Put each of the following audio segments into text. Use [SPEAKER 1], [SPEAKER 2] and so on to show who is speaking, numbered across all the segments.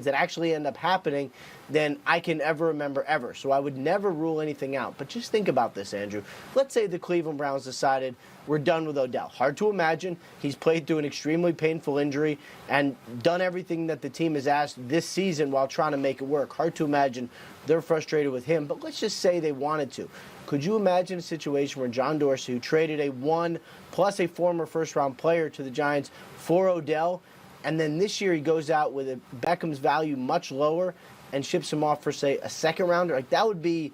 [SPEAKER 1] that actually end up happening than I can ever remember ever. So I would never rule anything out. But just think about this, Andrew. Let's say the Cleveland Browns decided we're done with Odell. Hard to imagine. He's played through an extremely painful injury and done everything that the team has asked this season while trying to make it work. Hard to imagine they're frustrated with him. But let's just say they wanted to. Could you imagine a situation where John Dorsey, who traded a one plus a former first-round player to the Giants for Odell, and then this year he goes out with Beckham's value much lower and ships him off for, say, a second rounder? Like, that would be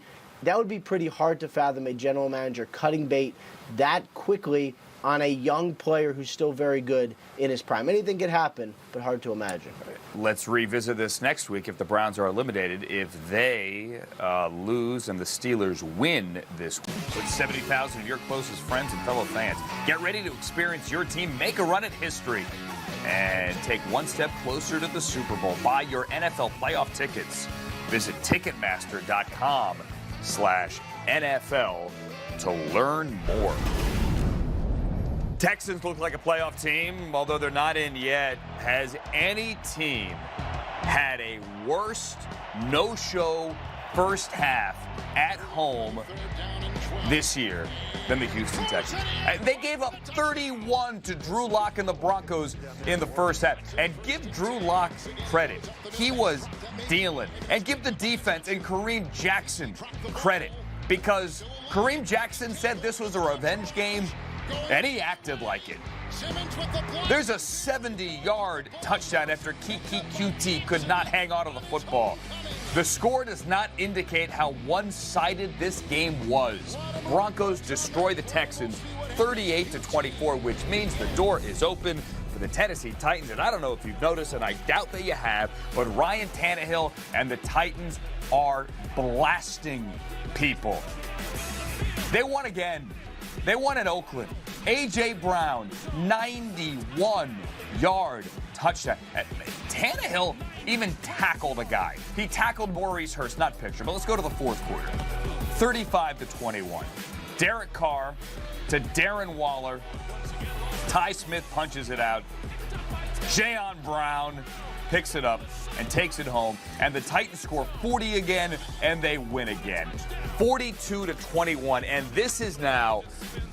[SPEAKER 1] pretty hard to fathom, a general manager cutting bait that quickly on a young player who's still very good in his prime. Anything could happen, but hard to imagine.
[SPEAKER 2] Let's revisit this next week if the Browns are eliminated. If they lose and the Steelers win this week, with 70,000 of your closest friends and fellow fans, get ready to experience your team make a run at history and take one step closer to the Super Bowl. Buy your NFL playoff tickets. Visit Ticketmaster.com/NFL to learn more. Texans look like a playoff team, although they're not in yet. Has any team had a worse no-show first half at home this year than the Houston Texans? They gave up 31 to Drew Lock and the Broncos in the first half. And give Drew Lock credit. He was dealing. And give the defense and Kareem Jackson credit, because Kareem Jackson said this was a revenge game, and he acted like it. There's a 70-yard touchdown after Kiki QT could not hang on to the football. The score does not indicate how one-sided this game was. Broncos destroy the Texans 38-24, which means the door is open for the Tennessee Titans. And I don't know if you've noticed, and I doubt that you have, but Ryan Tannehill and the Titans are blasting people. They won again. They won in Oakland. A.J. Brown, 91-yard touchdown. Tannehill even tackled a guy. He tackled Maurice Hurst, not picture, but let's go to the fourth quarter. 35-21. Derek Carr to Darren Waller. Ty Smith punches it out. Jayon Brown picks it up and takes it home, and the Titans score 40 again, and they win again. 42-21, and this is now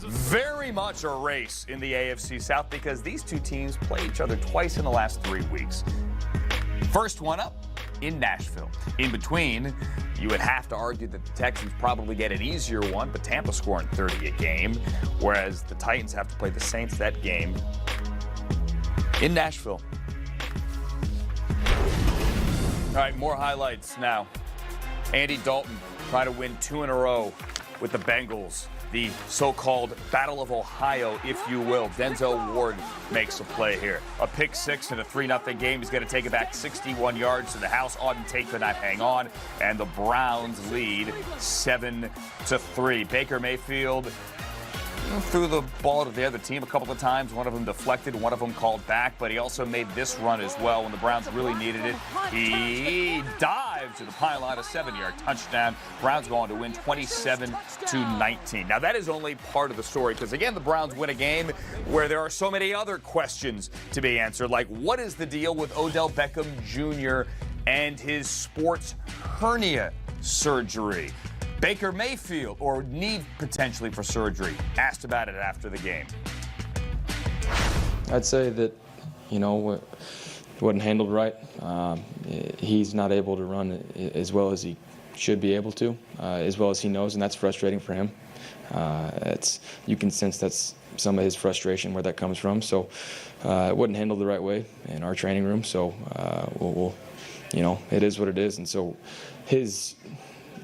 [SPEAKER 2] very much a race in the AFC South, because these two teams play each other twice in the last 3 weeks. First one up in Nashville. In between, you would have to argue that the Texans probably get an easier one, but Tampa scoring 30 a game, whereas the Titans have to play the Saints that game in Nashville. All right, more highlights now. Andy Dalton trying to win 2 in a row with the Bengals. The so-called Battle of Ohio, if you will. Denzel Ward makes a play here. A pick six in a 3-0 game. He's going to take it back 61 yards to the house. Auden Tate could not hang on, and the Browns lead 7-3. Baker Mayfield threw the ball to the other team a couple of times. One of them deflected, one of them called back, but he also made this run as well when the Browns really needed it. He dived to the pylon, a 7-yard touchdown. Browns go on to win 27-19. Now, that is only part of the story, because, again, the Browns win a game where there are so many other questions to be answered, like what is the deal with Odell Beckham Jr. and his sports hernia surgery? Baker Mayfield, or need potentially for surgery, asked about it after the game.
[SPEAKER 3] I'd say that, it wasn't handled right. He's not able to run as well as he should be able to, as well as he knows, and that's frustrating for him. You can sense that's some of his frustration where that comes from. So it wasn't handled the right way in our training room. So it is what it is, and so his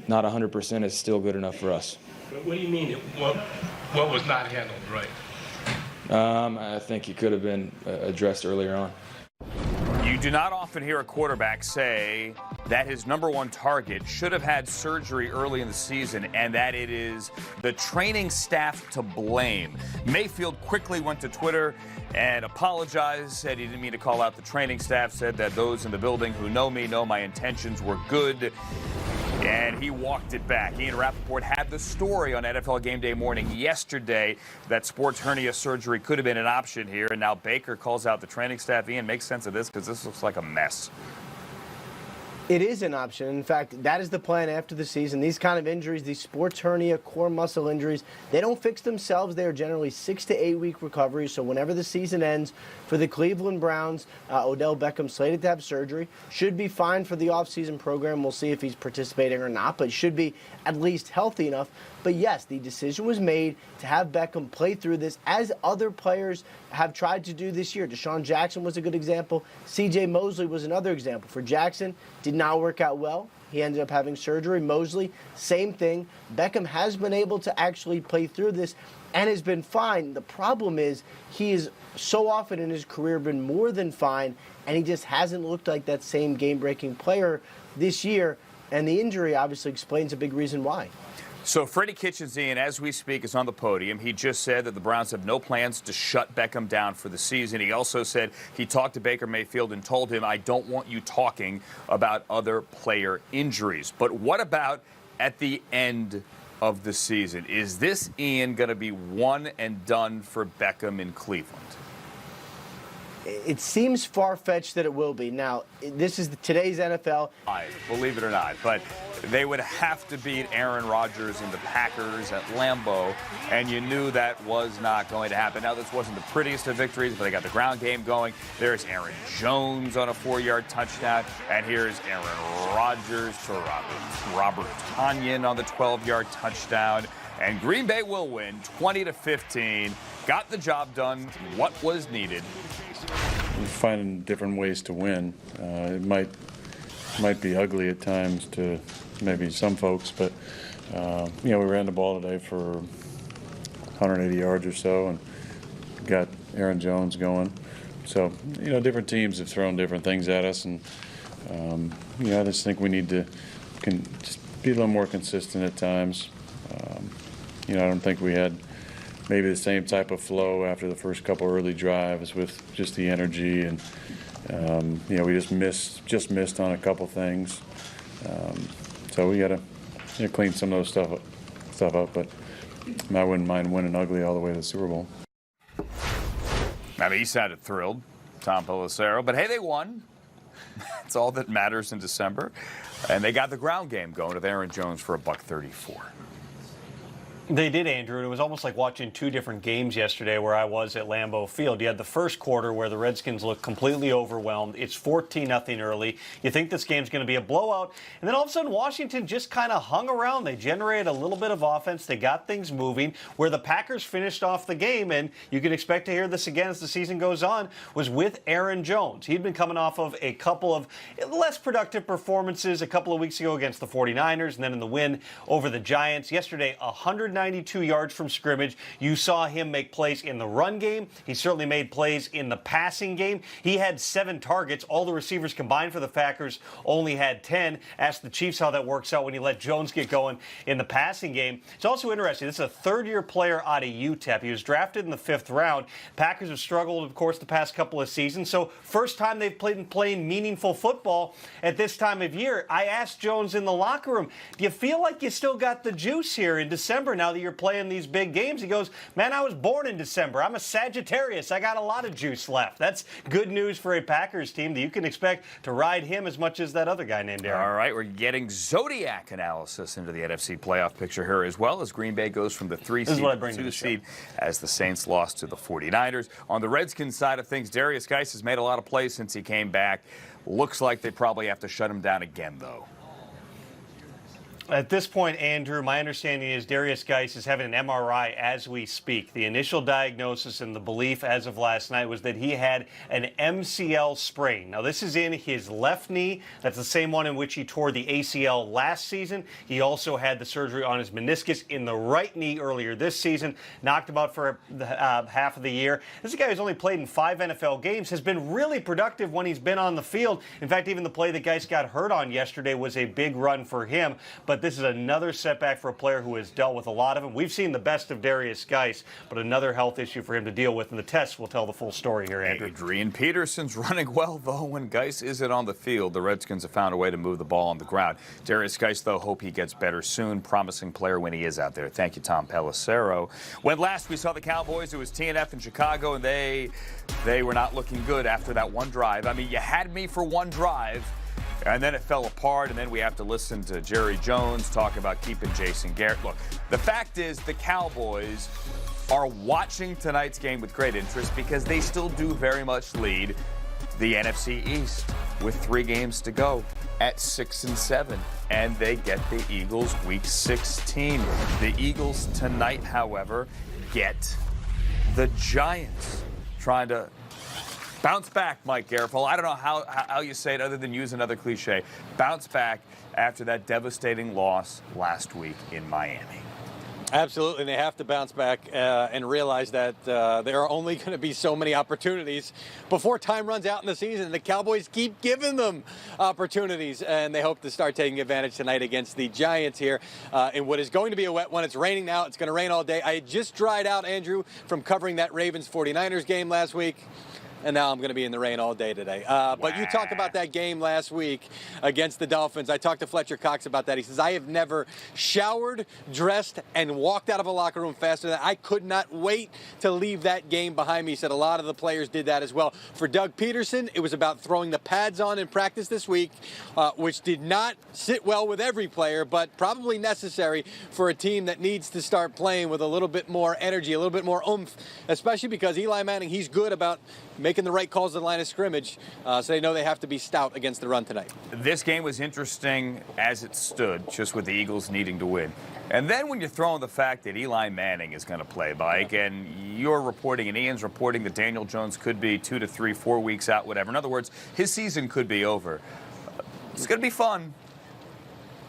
[SPEAKER 3] not 100% is still good enough for us.
[SPEAKER 4] What do you mean? What was not handled right?
[SPEAKER 3] I think it could have been addressed earlier on.
[SPEAKER 2] You do not often hear a quarterback say that his number one target should have had surgery early in the season, and that it is the training staff to blame. Mayfield quickly went to Twitter and apologized, said he didn't mean to call out the training staff, said that those in the building who know me know my intentions were good. And he walked it back. Ian Rapoport had the story on NFL Game Day morning yesterday that sports hernia surgery could have been an option here. And now Baker calls out the training staff. Ian, makes sense of this because this looks like a mess.
[SPEAKER 1] It is an option. In fact, that is the plan after the season. These kind of injuries, these sports hernia, core muscle injuries, they don't fix themselves. They are generally 6 to 8 week recoveries. So whenever the season ends for the Cleveland Browns, Odell Beckham slated to have surgery. Should be fine for the offseason program. We'll see if he's participating or not, but should be at least healthy enough. But yes, the decision was made to have Beckham play through this, as other players have tried to do this year. Deshaun Jackson was a good example. C.J. Mosley was another example. For Jackson, did not work out well. He ended up having surgery. Mosley, same thing. Beckham has been able to actually play through this and has been fine. The problem is he is so often in his career been more than fine, and he just hasn't looked like that same game-breaking player this year. And the injury obviously explains a big reason why.
[SPEAKER 2] So Freddie Kitchens, Ian, as we speak, is on the podium. He just said that the Browns have no plans to shut Beckham down for the season. He also said he talked to Baker Mayfield and told him, I don't want you talking about other player injuries. But what about at the end of the season? Is this, Ian, going to be one and done for Beckham in Cleveland?
[SPEAKER 1] It seems far-fetched that it will be. Now, this is today's NFL.
[SPEAKER 2] Believe it or not, but they would have to beat Aaron Rodgers and the Packers at Lambeau, and you knew that was not going to happen. Now, this wasn't the prettiest of victories, but they got the ground game going. There's Aaron Jones on a 4-yard touchdown, and here's Aaron Rodgers to Robert Tonyan on the 12-yard touchdown. And Green Bay will win 20-15. Got the job done. What was needed.
[SPEAKER 5] We're finding different ways to win. It might be ugly at times to maybe some folks, but we ran the ball today for 180 yards or so and got Aaron Jones going. So, different teams have thrown different things at us, and I just think we need to just be a little more consistent at times. I don't think we had maybe the same type of flow after the first couple early drives with just the energy, and we just missed on a couple things. So we got to clean some of those stuff up. But I wouldn't mind winning ugly all the way to the Super Bowl.
[SPEAKER 2] I mean, he sounded thrilled, Tom Pelissero. But hey, they won. That's all that matters in December. And they got the ground game going with Aaron Jones for $134.
[SPEAKER 6] They did, Andrew. It was almost like watching two different games yesterday where I was at Lambeau Field. You had the first quarter where the Redskins looked completely overwhelmed. It's 14-0 early. You think this game's going to be a blowout. And then all of a sudden, Washington just kind of hung around. They generated a little bit of offense. They got things moving. Where the Packers finished off the game, and you can expect to hear this again as the season goes on, was with Aaron Jones. He'd been coming off of a couple of less productive performances a couple of weeks ago against the 49ers, and then in the win over the Giants. Yesterday, 192 yards from scrimmage. You saw him make plays in the run game. He certainly made plays in the passing game. He had 7 targets. All the receivers combined for the Packers only had 10. Ask the Chiefs how that works out when you let Jones get going in the passing game. It's also interesting. This is a third-year player out of UTEP. He was drafted in the 5th round. Packers have struggled, of course, the past couple of seasons. So first time they've playing meaningful football at this time of year. I asked Jones in the locker room, do you feel like you still got the juice here in December now that you're playing these big games? He goes, man, I was born in December. I'm a Sagittarius. I got a lot of juice left. That's good news for a Packers team that you can expect to ride him as much as that other guy named Aaron.
[SPEAKER 2] All right, we're getting Zodiac analysis into the NFC playoff picture here as well, as Green Bay goes from the 3 seed to the 2 seed as the Saints lost to the 49ers. On the Redskins side of things, Darius Geis has made a lot of plays since he came back. Looks like they probably have to shut him down again, though.
[SPEAKER 6] At this point, Andrew, my understanding is Darius Geis is having an MRI as we speak. The initial diagnosis and the belief as of last night was that he had an MCL sprain. Now, this is in his left knee. That's the same one in which he tore the ACL last season. He also had the surgery on his meniscus in the right knee earlier this season. Knocked him out for half of the year. This is a guy who's only played in 5 NFL games, has been really productive when he's been on the field. In fact, even the play that Geis got hurt on yesterday was a big run for him. But this is another setback for a player who has dealt with a lot of them. We've seen the best of Darius Geis, but another health issue for him to deal with, and the tests will tell the full story here, Andrew.
[SPEAKER 2] Adrian Peterson's running well, though. When Geis isn't on the field, the Redskins have found a way to move the ball on the ground. Darius Geis, though, hope he gets better soon. Promising player when he is out there. Thank you, Tom Pelissero. When last we saw the Cowboys, it was TNF in Chicago, and they were not looking good after that one drive. I mean, you had me for one drive. And then it fell apart, and then we have to listen to Jerry Jones talk about keeping Jason Garrett. Look, the fact is the Cowboys are watching tonight's game with great interest because they still do very much lead the NFC East with 3 games to go at 6-7. And they get the Eagles week 16. The Eagles tonight, however, get the Giants trying to bounce back, Mike Garafolo. I don't know how you say it other than use another cliche. Bounce back after that devastating loss last week in Miami.
[SPEAKER 7] Absolutely, and they have to bounce back and realize that there are only going to be so many opportunities before time runs out in the season. The Cowboys keep giving them opportunities, and they hope to start taking advantage tonight against the Giants here in what is going to be a wet one. It's raining now. It's going to rain all day. I just dried out, Andrew, from covering that Ravens-49ers game last week. And now I'm going to be in the rain all day today. But you talk about that game last week against the Dolphins. I talked to Fletcher Cox about that. He says, I have never showered, dressed, and walked out of a locker room faster than I could not wait to leave that game behind me. He said a lot of the players did that as well. For Doug Peterson, it was about throwing the pads on in practice this week, which did not sit well with every player, but probably necessary for a team that needs to start playing with a little bit more energy, a little bit more oomph, especially because Eli Manning, he's good about making the right calls at the line of scrimmage, so they know they have to be stout against the run tonight.
[SPEAKER 2] This game was interesting as it stood, just with the Eagles needing to win. And then when you throw in the fact that Eli Manning is going to play, Mike, and you're reporting and Ian's reporting that Daniel Jones could be 2 to 3, 4 weeks out, whatever. In other words, his season could be over. It's going to be fun.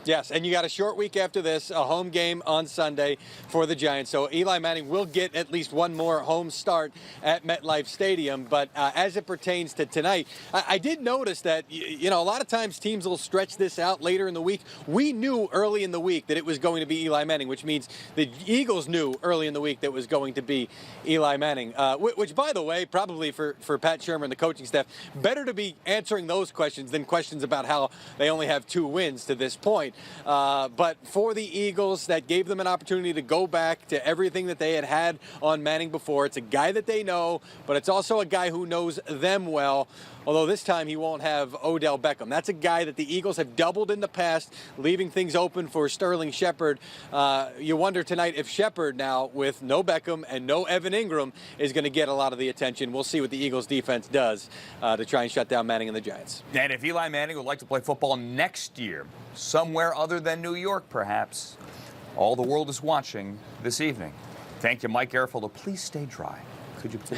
[SPEAKER 7] Yes, and you got a short week after this, a home game on Sunday for the Giants. So Eli Manning will get at least one more home start at MetLife Stadium. But as it pertains to tonight, I did notice that, a lot of times teams will stretch this out later in the week. We knew early in the week that it was going to be Eli Manning, which means the Eagles knew early in the week that it was going to be Eli Manning, which, by the way, probably for Pat Shermer, the coaching staff, better to be answering those questions than questions about how they only have 2 wins to this point. But for the Eagles, that gave them an opportunity to go back to everything that they had on Manning before. It's a guy that they know, but it's also a guy who knows them well, although this time he won't have Odell Beckham. That's a guy that the Eagles have doubled in the past, leaving things open for Sterling Shepard. You wonder tonight if Shepard now, with no Beckham and no Evan Ingram, is going to get a lot of the attention. We'll see what the Eagles defense does to try and shut down Manning and the Giants.
[SPEAKER 2] And if Eli Manning would like to play football next year, somewhere other than New York, perhaps, all the world is watching this evening. Thank you, Mike Garafolo. Please stay dry. Could you please?